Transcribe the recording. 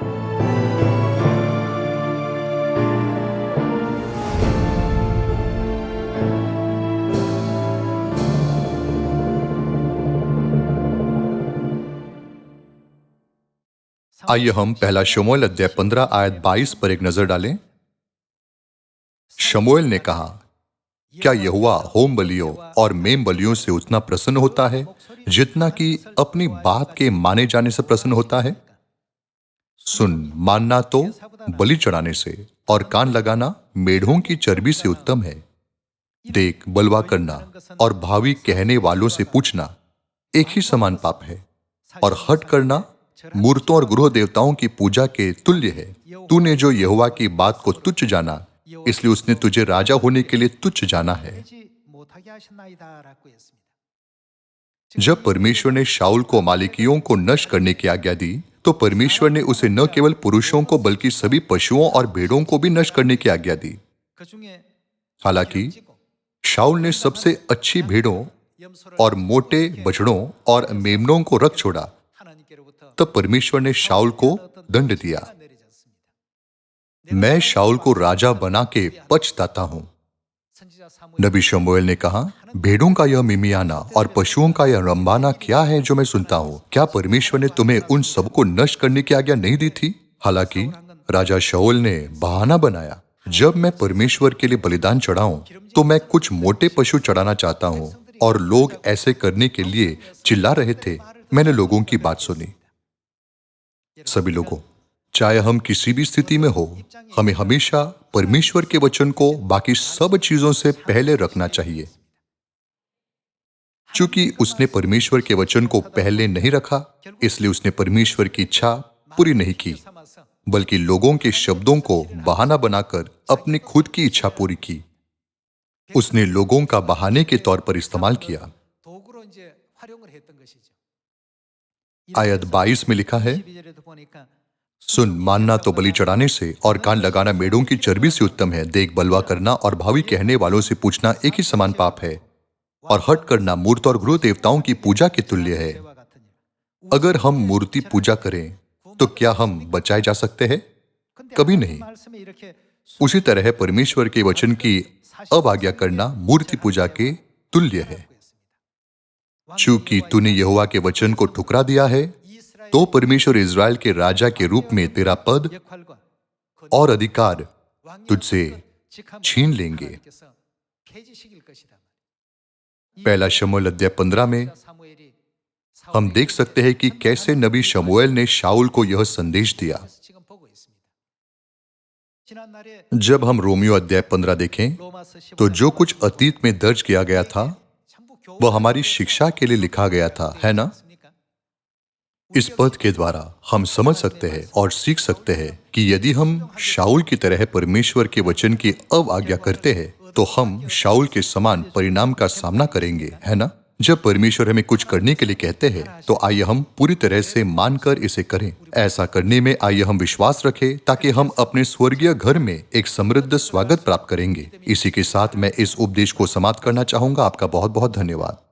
आइए हम पहला शमूएल अध्याय 15 आयत 22 पर एक नजर डालें। शमूएल ने कहा, क्या यहोवा होम बलियों और मेम बलियों से उतना प्रसन्न होता है जितना कि अपनी बात के माने जाने से प्रसन्न होता है? सुन, मानना तो बलि चढ़ाने से और कान लगाना मेढ़ों की चर्बी से उत्तम है। देख, बलवा करना और भावी कहने वालों से पूछना एक ही समान पाप है, और हट करना मूर्तों और गृह देवताओं की पूजा के तुल्य है। तूने जो यहोवा की बात को तुच्छ जाना, इसलिए उसने तुझे राजा होने के लिए तुच्छ जाना है। जब परमेश्वर ने शाऊल को अमालेकियों को नष्ट करने की आज्ञा दी, तो परमेश्वर ने उसे न केवल पुरुषों को बल्कि सभी पशुओं और भेड़ों को भी नष्ट करने की आज्ञा दी। हालांकि शाऊल ने सबसे अच्छी भेड़ों और मोटे बछड़ों और मेमनों को रख छोड़ा, तब परमेश्वर ने शाऊल को दंड दिया। मैं शाऊल को राजा बना के पछताता हूं। नबी शमूएल ने कहा, भेड़ों का यह मिमियाना और पशुओं का यह रंबाना क्या है जो मैं सुनता हूं? क्या परमेश्वर ने तुम्हें उन सबको नष्ट करने की आज्ञा नहीं दी थी? हालांकि राजा शाऊल ने बहाना बनाया, जब मैं परमेश्वर के लिए बलिदान चढ़ाऊं तो मैं कुछ मोटे पशु चढ़ाना चाहता हूं, और लोग ऐसे करने के लिए चिल्ला रहे थे। मैंने लोगों की बात सुनी। सभी लोगों, चाहे हम किसी भी स्थिति में हो, हमें हमेशा परमेश्वर के वचन को बाकी सब चीजों से पहले रखना चाहिए। चूंकि उसने परमेश्वर के वचन को पहले नहीं रखा, इसलिए उसने परमेश्वर की इच्छा पूरी नहीं की, बल्कि लोगों के शब्दों को बहाना बनाकर अपनी खुद की इच्छा पूरी की। उसने लोगों का बहाने के तौर पर इस्तेमाल किया। आयत 22 में लिखा है, सुन, मानना तो बलि चढ़ाने से और कान लगाना मेढ़ों की चर्बी से उत्तम है। देख, बलवा करना और भावी कहने वालों से पूछना एक ही समान पाप है, और हट करना मूर्त और गृह देवताओं की पूजा के तुल्य है। अगर हम मूर्ति पूजा करें तो क्या हम बचाए जा सकते हैं? कभी नहीं। उसी तरह परमेश्वर के वचन की अवज्ञा करना मूर्ति पूजा के तुल्य है। चूंकि तूने यहोवा के वचन को ठुकरा दिया है, तो परमेश्वर इज़राइल के राजा के रूप में तेरा पद और अधिकार तुझसे छीन लेंगे। पहला शमूएल अध्याय 15 में हम देख सकते हैं कि कैसे नबी शमूएल ने शाऊल को यह संदेश दिया। जब हम रोमियो अध्याय 15 देखें, तो जो कुछ अतीत में दर्ज किया गया था वह हमारी शिक्षा के लिए लिखा गया था, है ना? इस पद के द्वारा हम समझ सकते हैं और सीख सकते हैं कि यदि हम शाऊल की तरह परमेश्वर के वचन की अवज्ञा करते हैं, तो हम शाऊल के समान परिणाम का सामना करेंगे, है ना? जब परमेश्वर हमें कुछ करने के लिए कहते हैं, तो आइए हम पूरी तरह से मानकर इसे करें। ऐसा करने में आइए हम विश्वास रखें, ताकि हम अपने स्वर्गीय घर में एक समृद्ध स्वागत प्राप्त करेंगे। इसी के साथ मैं इस उपदेश को समाप्त करना चाहूंगा। आपका बहुत बहुत धन्यवाद।